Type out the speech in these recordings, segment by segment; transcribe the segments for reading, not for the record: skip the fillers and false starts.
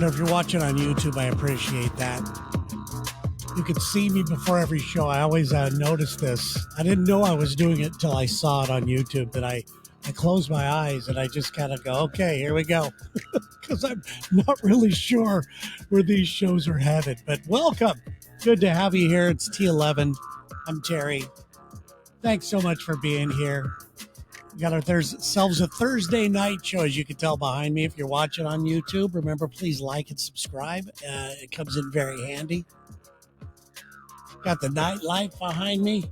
If you're watching on YouTube, I appreciate that. You can see me before every show. I always notice this. I didn't know I was doing it until I saw it on YouTube, that I close my eyes and I just kind of go, okay, here we go. Because I'm not really sure where these shows are headed. But welcome. Good to have you here. It's T11. I'm Terry. Thanks so much for being here. We got ourselves a Thursday night show, as you can tell behind me. If you're watching on YouTube, remember, please like and subscribe. It comes in very handy. Got the nightlife behind me.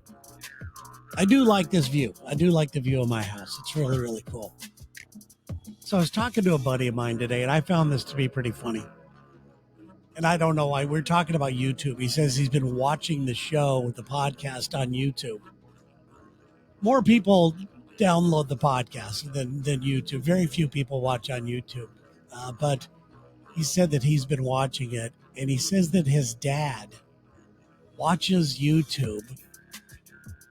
I do like this view. I do like the view of my house. It's really, really cool. So I was talking to a buddy of mine today, and I found this to be pretty funny. And I don't know why. We're talking about YouTube. He says he's been watching the show, the podcast on YouTube. More people download the podcast than YouTube. Very few people watch on YouTube. But he said that he's been watching it, and he says that his dad watches YouTube.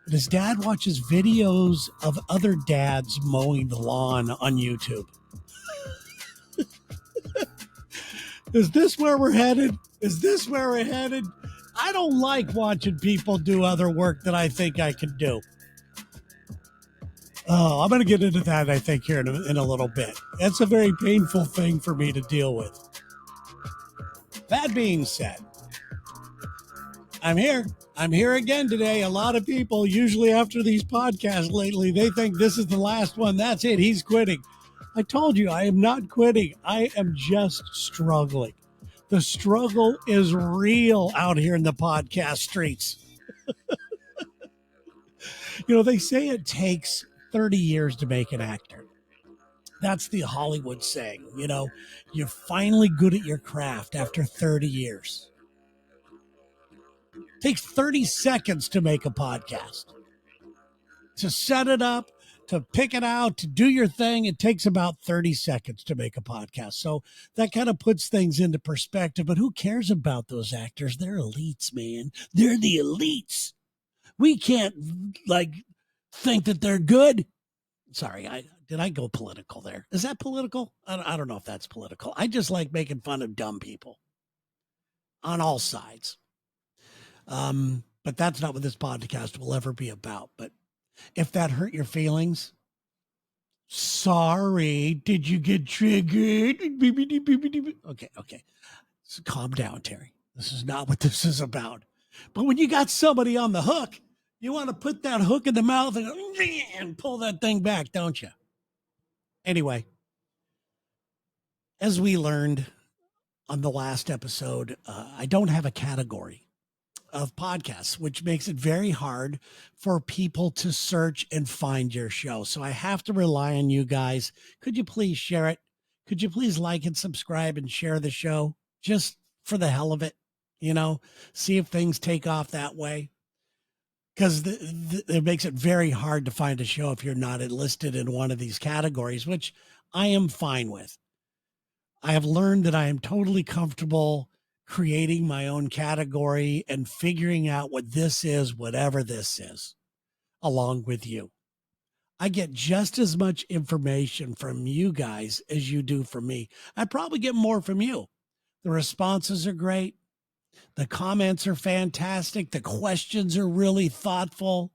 And his dad watches videos of other dads mowing the lawn on YouTube. Is this where we're headed? Is this where we're headed? I don't like watching people do other work that I think I can do. Oh, I'm going to get into that, I think, here in a little bit. That's a very painful thing for me to deal with. That being said, I'm here. I'm here again today. A lot of people, usually after these podcasts lately, they think this is the last one. That's it. He's quitting. I told you, I am not quitting. I am just struggling. The struggle is real out here in the podcast streets. They say it takes 30 years to make an actor. That's the Hollywood saying. You're finally good at your craft after 30 years. It takes 30 seconds to make a podcast. To set it up, to pick it out, to do your thing, it takes about 30 seconds to make a podcast. So that kind of puts things into perspective. But who cares about those actors? They're elites, man. They're the elites. We can't, think that they're good. Sorry, did I go political there? Is that political? I don't know if that's political. I just like making fun of dumb people on all sides. But that's not what this podcast will ever be about. But if that hurt your feelings, sorry. Did you get triggered? Okay. So calm down, Terry. This is not what this is about. But when you got somebody on the hook, you want to put that hook in the mouth and pull that thing back, don't you? Anyway, as we learned on the last episode, I don't have a category of podcasts, which makes it very hard for people to search and find your show. So I have to rely on you guys. Could you please share it? Could you please like and subscribe and share the show just for the hell of it? See if things take off that way. Because it makes it very hard to find a show if you're not enlisted in one of these categories, which I am fine with. I have learned that I am totally comfortable creating my own category and figuring out what this is, whatever this is, along with you. I get just as much information from you guys as you do from me. I probably get more from you. The responses are great. The comments are fantastic. The questions are really thoughtful.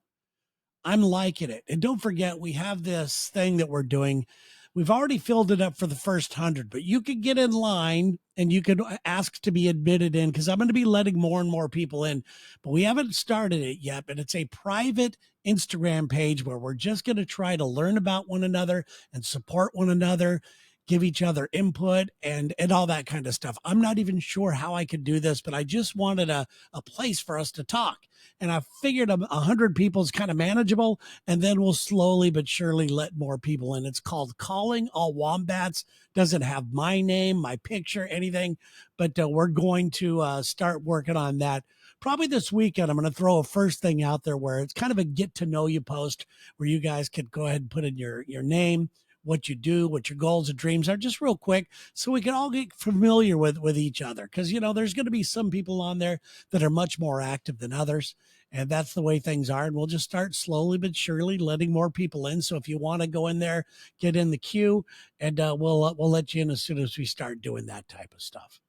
I'm liking it. And don't forget, we have this thing that we're doing. We've already filled it up for the first 100, but you could get in line and you could ask to be admitted in, because I'm going to be letting more and more people in, but we haven't started it yet. But it's a private Instagram page where we're just going to try to learn about one another and support one another, give each other input and all that kind of stuff. I'm not even sure how I could do this, but I just wanted a place for us to talk. And I figured 100 people is kind of manageable, and then we'll slowly but surely let more people in. It's called Calling All Wombats. Doesn't have my name, my picture, anything, but we're going to start working on that. Probably this weekend. I'm going to throw a first thing out there where it's kind of a get to know you post where you guys can go ahead and put in your name, what you do, what your goals and dreams are, just real quick, so we can all get familiar with each other. Because, there's going to be some people on there that are much more active than others. And that's the way things are. And we'll just start slowly but surely letting more people in. So if you want to go in there, get in the queue, and we'll let you in as soon as we start doing that type of stuff.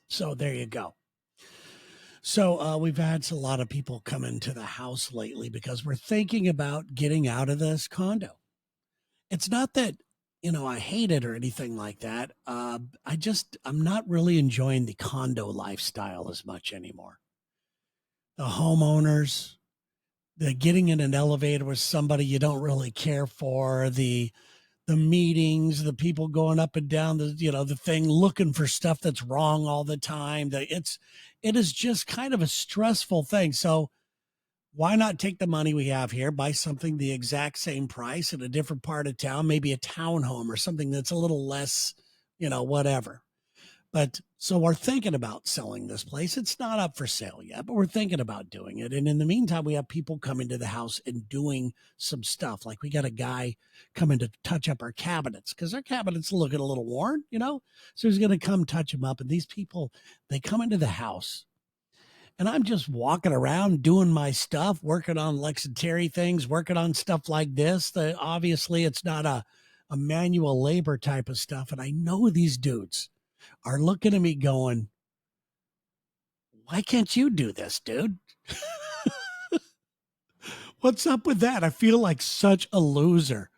So there you go. So we've had a lot of people come into the house lately because we're thinking about getting out of this condo. It's not that, I hate it or anything like that. I'm not really enjoying the condo lifestyle as much anymore. The homeowners, the getting in an elevator with somebody you don't really care for, the meetings, the people going up and down the thing, looking for stuff that's wrong all the time. It is just kind of a stressful thing. So why not take the money we have here, buy something the exact same price in a different part of town, maybe a townhome or something that's a little less, whatever. But so we're thinking about selling this place. It's not up for sale yet, but we're thinking about doing it. And in the meantime, we have people coming to the house and doing some stuff. Like we got a guy coming to touch up our cabinets because our cabinets looking a little worn, So he's going to come touch them up. And these people, they come into the house and I'm just walking around doing my stuff, working on Lex and Terry things, working on stuff like this. Obviously, it's not a manual labor type of stuff. And I know these dudes are looking at me going, why can't you do this, dude? What's up with that? I feel like such a loser,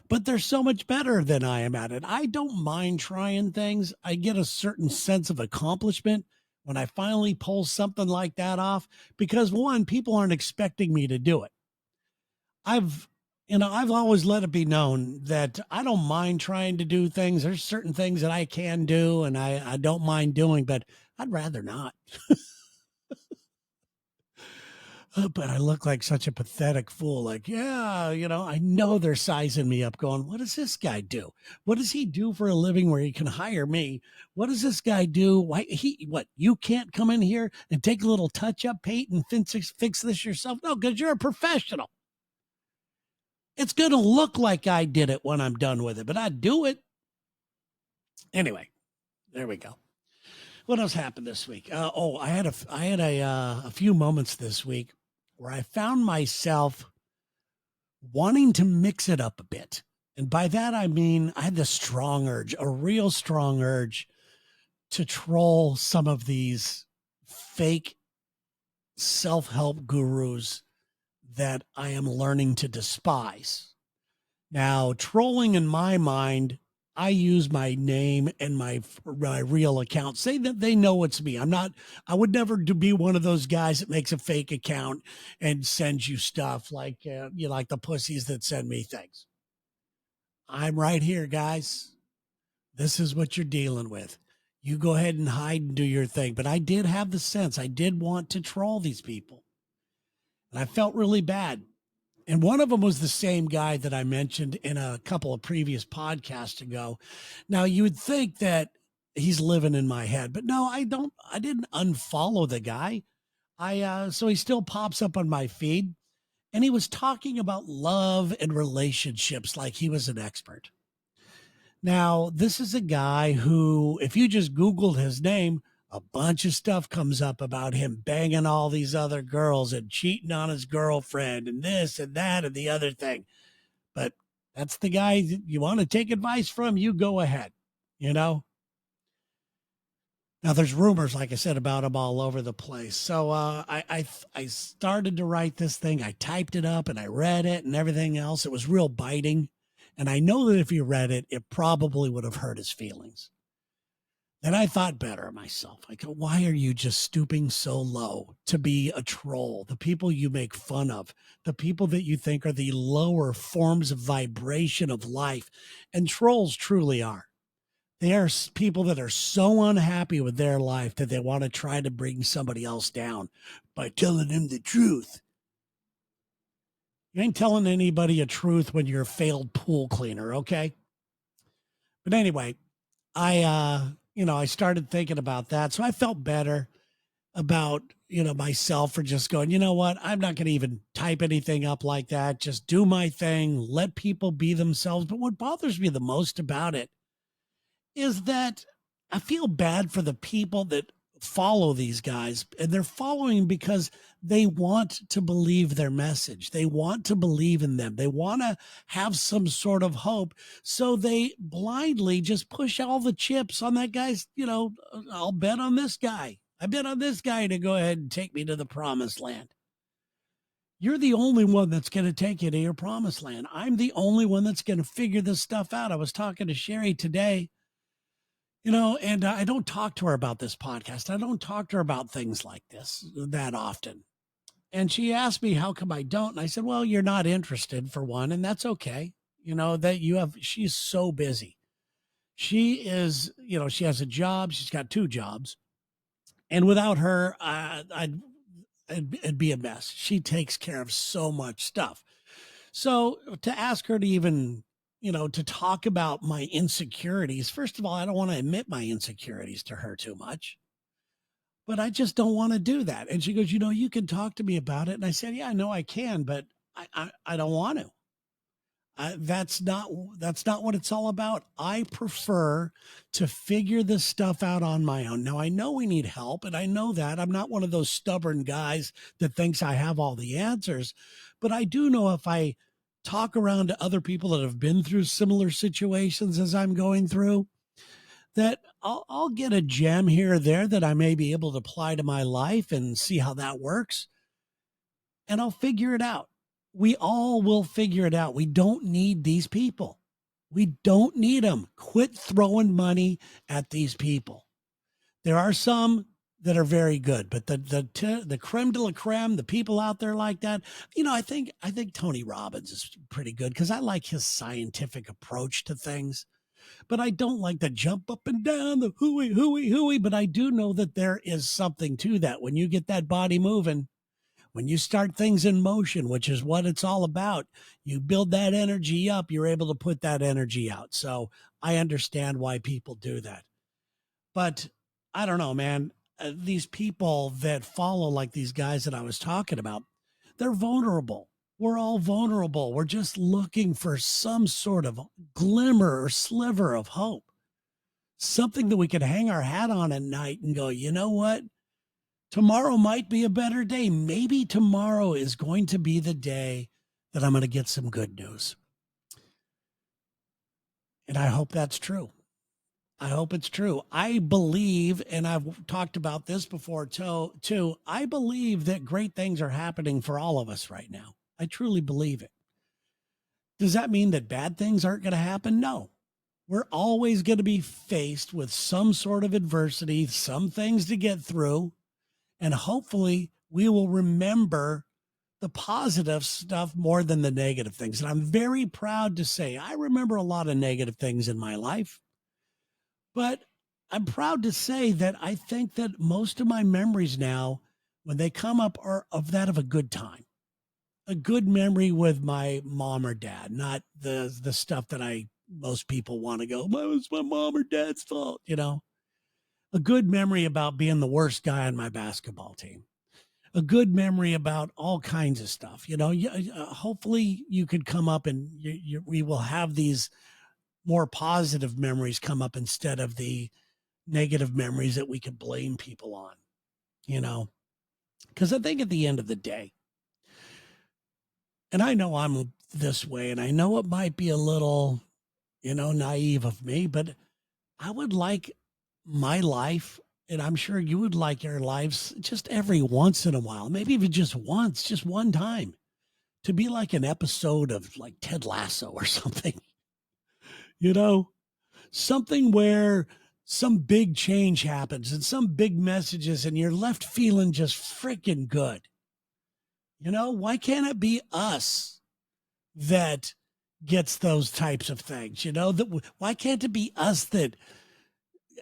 but they're so much better than I am at it. I don't mind trying things. I get a certain sense of accomplishment when I finally pull something like that off because one, people aren't expecting me to do it. I've always let it be known that I don't mind trying to do things. There's certain things that I can do and I don't mind doing, but I'd rather not. But I look like such a pathetic fool. Like, yeah, I know they're sizing me up going, what does this guy do? What does he do for a living where he can hire me? What does this guy do? You can't come in here and take a little touch up, Pete, and fix this yourself? No, because you're a professional. It's going to look like I did it when I'm done with it, but I do it. Anyway, there we go. What else happened this week? I had a few moments this week where I found myself wanting to mix it up a bit. And by that, I mean, I had a real strong urge to troll some of these fake self-help gurus that I am learning to despise. Now, trolling in my mind, I use my name and my real account. Say that they know it's me. I would never be one of those guys that makes a fake account and sends you stuff like, like the pussies that send me things. I'm right here, guys. This is what you're dealing with. You go ahead and hide and do your thing. But I did have the sense. I did want to troll these people. And I felt really bad. And one of them was the same guy that I mentioned in a couple of previous podcasts ago. Now, you would think that he's living in my head, but no, I didn't unfollow the guy. So he still pops up on my feed, and he was talking about love and relationships like he was an expert. Now, this is a guy who, if you just Googled his name, a bunch of stuff comes up about him banging all these other girls and cheating on his girlfriend and this and that and the other thing. But that's the guy you want to take advice from. You go ahead, Now, there's rumors, like I said, about him all over the place. So I started to write this thing. I typed it up and I read it and everything else. It was real biting. And I know that if you read it, it probably would have hurt his feelings. And I thought better of myself. I go, why are you just stooping so low to be a troll? The people you make fun of, the people that you think are the lower forms of vibration of life. And trolls truly are. They are people that are so unhappy with their life that they want to try to bring somebody else down by telling them the truth. You ain't telling anybody a truth when you're a failed pool cleaner, okay? But anyway, I started thinking about that. So I felt better about, myself for just going, you know what? I'm not going to even type anything up like that. Just do my thing. Let people be themselves. But what bothers me the most about it is that I feel bad for the people that follow these guys, and they're following because they want to believe their message. They want to believe in them. They want to have some sort of hope. So they blindly just push all the chips on that guy's, I'll bet on this guy. I bet on this guy to go ahead and take me to the promised land. You're the only one that's going to take you to your promised land. I'm the only one that's going to figure this stuff out. I was talking to Sherry today, and I don't talk to her about this podcast. I don't talk to her about things like this that often. And she asked me, how come I don't? And I said, well, you're not interested, for one, and that's okay. She's so busy. She is, she has a job. She's got 2 jobs. And without her, it'd be a mess. She takes care of so much stuff. So to ask her to even, to talk about my insecurities, first of all, I don't want to admit my insecurities to her too much, but I just don't want to do that. And she goes, you can talk to me about it. And I said, yeah, I know I can, but I don't want to. That's not what it's all about. I prefer to figure this stuff out on my own. Now, I know we need help, and I know that. I'm not one of those stubborn guys that thinks I have all the answers, but I do know if I talk around to other people that have been through similar situations as I'm going through, that I'll get a gem here or there that I may be able to apply to my life and see how that works, and I'll figure it out. We all will figure it out. We don't need these people. We don't need them. Quit throwing money at these people. There are some that are very good, but the creme de la creme, the people out there like that, I think Tony Robbins is pretty good because I like his scientific approach to things, but I don't like the jump up and down, the hooey, hooey, hooey. But I do know that there is something to that. When you get that body moving, when you start things in motion, which is what it's all about, you build that energy up, you're able to put that energy out. So I understand why people do that. But I don't know, man. These people that follow, like these guys that I was talking about, they're vulnerable. We're all vulnerable. We're just looking for some sort of glimmer or sliver of hope, something that we could hang our hat on at night and go, you know what? Tomorrow might be a better day. Maybe tomorrow is going to be the day that I'm going to get some good news. And I hope that's true. I hope it's true. I believe, and I've talked about this before too, I believe that great things are happening for all of us right now. I truly believe it. Does that mean that bad things aren't going to happen? No. We're always going to be faced with some sort of adversity, some things to get through, and hopefully we will remember the positive stuff more than the negative things. And I'm very proud to say I remember a lot of negative things in my life. But I'm proud to say that I think that most of my memories now, when they come up, are of a good time, a good memory with my mom or dad, not the stuff that most people want to go, well, it was my mom or dad's fault, a good memory about being the worst guy on my basketball team, a good memory about all kinds of stuff. Hopefully you could come up and we will have these more positive memories come up instead of the negative memories that we could blame people on, because I think at the end of the day, and I know I'm this way, and I know it might be a little, naive of me, but I would like my life, and I'm sure you would like your lives just every once in a while, maybe even just once, just one time, to be like an episode of like Ted Lasso or something. Something where some big change happens and some big messages and you're left feeling just freaking good. Why can't it be us that gets those types of things? Why can't it be us that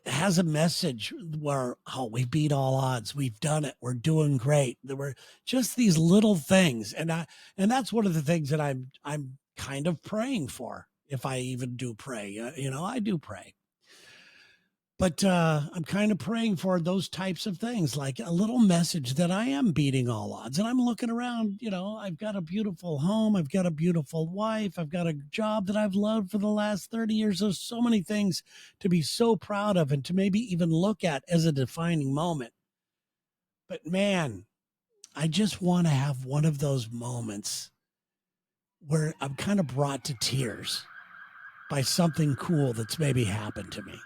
has a message where, oh, we beat all odds. We've done it. We're doing great. There were just these little things. And that's one of the things that I'm kind of praying for. If I even do pray, I do pray. But I'm kind of praying for those types of things, like a little message that I am beating all odds. And I'm looking around, I've got a beautiful home. I've got a beautiful wife. I've got a job that I've loved for the last 30 years. There's so many things to be so proud of and to maybe even look at as a defining moment. But man, I just want to have one of those moments where I'm kind of brought to tears by something cool that's maybe happened to me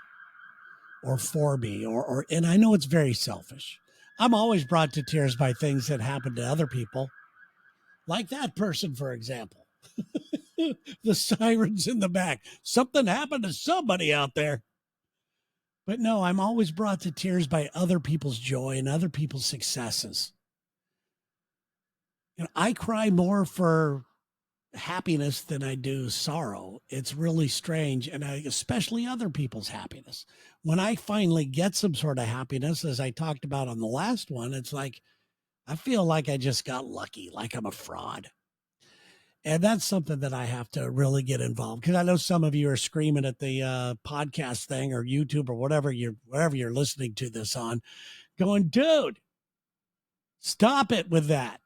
or for me or and I know it's very selfish. I'm always brought to tears by things that happen to other people, like that person, for example. The sirens in the back. Something happened to somebody out there. But no, I'm always brought to tears by other people's joy and other people's successes. I cry more for happiness than I do sorrow. It's really strange. And especially other people's happiness. When I finally get some sort of happiness, as I talked about on the last one, it's like, I feel like I just got lucky, like I'm a fraud. And that's something that I have to really get involved, because I know some of you are screaming at the podcast thing or YouTube or wherever you're listening to this on, going, dude, stop it with that.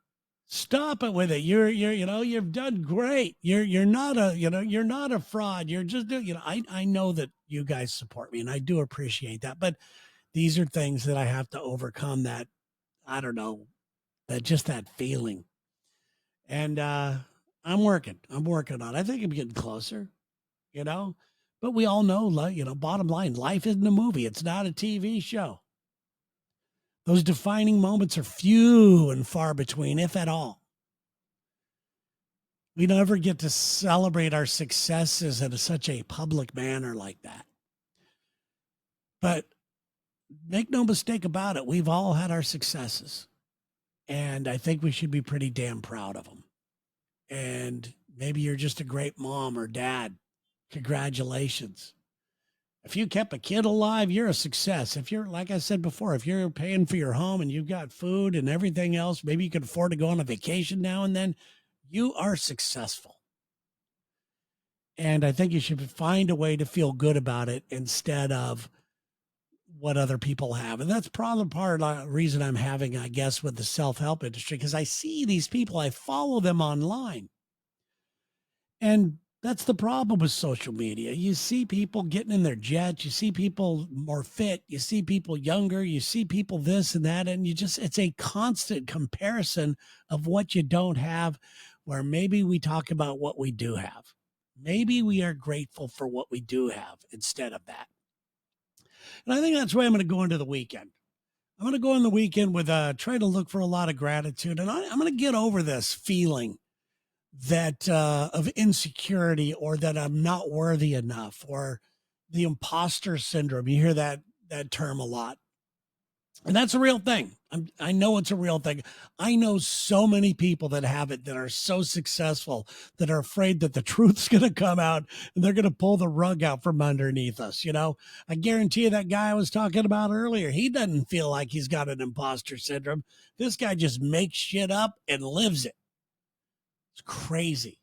Stop it with it. You've done great. You're not a fraud. You're just, I know that you guys support me and I do appreciate that. But these are things that I have to overcome, that, I don't know, that feeling. And I'm working on it. I think I'm getting closer, but we all know, bottom line, life isn't a movie. It's not a TV show. Those defining moments are few and far between, if at all. We never get to celebrate our successes in such a public manner like that. But make no mistake about it, we've all had our successes. And I think we should be pretty damn proud of them. And maybe you're just a great mom or dad. Congratulations. If you kept a kid alive, you're a success. If you're, like I said before, if you're paying for your home and you've got food and everything else, maybe you can afford to go on a vacation now and then, you are successful. And I think you should find a way to feel good about it instead of what other people have. And that's probably part of the reason I'm having, I guess, with the self-help industry, because I see these people, I follow them online. And that's the problem with social media. You see people getting in their jets, you see people more fit, you see people younger, you see people this and that, and it's a constant comparison of what you don't have, where maybe we talk about what we do have. Maybe we are grateful for what we do have instead of that. And I think that's why I'm going to go into the weekend. I'm going to go in the weekend with trying to look for a lot of gratitude. And I'm going to get over this feeling that of insecurity, or that I'm not worthy enough, or the imposter syndrome. You hear that term a lot. And that's a real thing. I know it's a real thing. I know so many people that have it, that are so successful, that are afraid that the truth's going to come out and they're going to pull the rug out from underneath us. I guarantee you that guy I was talking about earlier, he doesn't feel like he's got an imposter syndrome. This guy just makes shit up and lives it. It's crazy.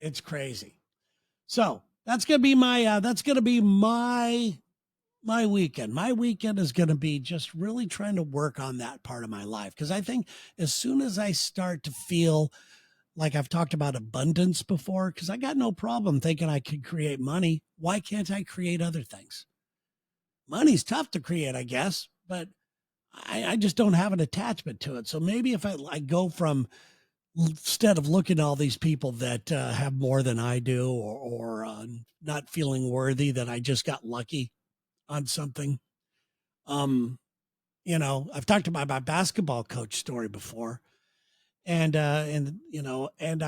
It's crazy. So that's going to be my weekend. My weekend is going to be just really trying to work on that part of my life. Because I think as soon as I start to feel like, I've talked about abundance before, because I got no problem thinking I could create money. Why can't I create other things? Money's tough to create, I guess, but I just don't have an attachment to it. So maybe if I go from, instead of looking at all these people that have more than I do, or not feeling worthy, that I just got lucky on something. I've talked about my basketball coach story before, and I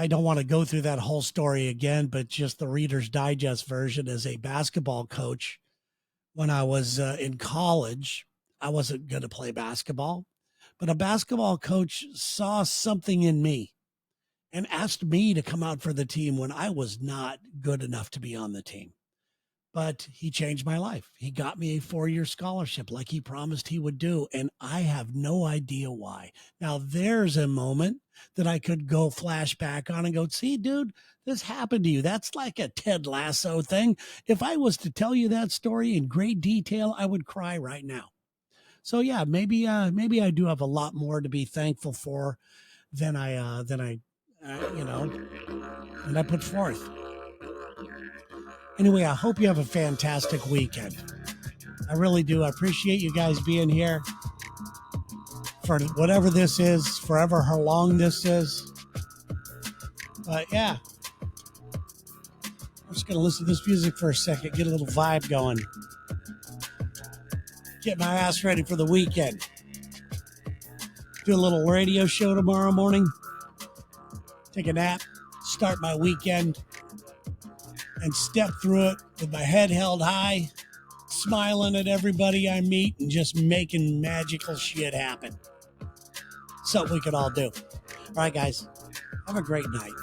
don't want to go through that whole story again, but just the Reader's Digest version. As a basketball coach, when I was in college, I wasn't going to play basketball, but a basketball coach saw something in me and asked me to come out for the team when I was not good enough to be on the team. but he changed my life. He got me a 4-year scholarship like he promised he would do. And I have no idea why. Now, there's a moment that I could go flashback on and go, see, dude, this happened to you. That's like a Ted Lasso thing. If I was to tell you that story in great detail, I would cry right now. So yeah, maybe I do have a lot more to be thankful for than I put forth. Anyway, I hope you have a fantastic weekend. I really do. I appreciate you guys being here for whatever this is, forever how long this is. But yeah, I'm just going to listen to this music for a second, get a little vibe going. Get my ass ready for the weekend. Do a little radio show tomorrow morning. Take a nap, start my weekend, and step through it with my head held high, smiling at everybody I meet and just making magical shit happen. Something we could all do. All right, guys, have a great night.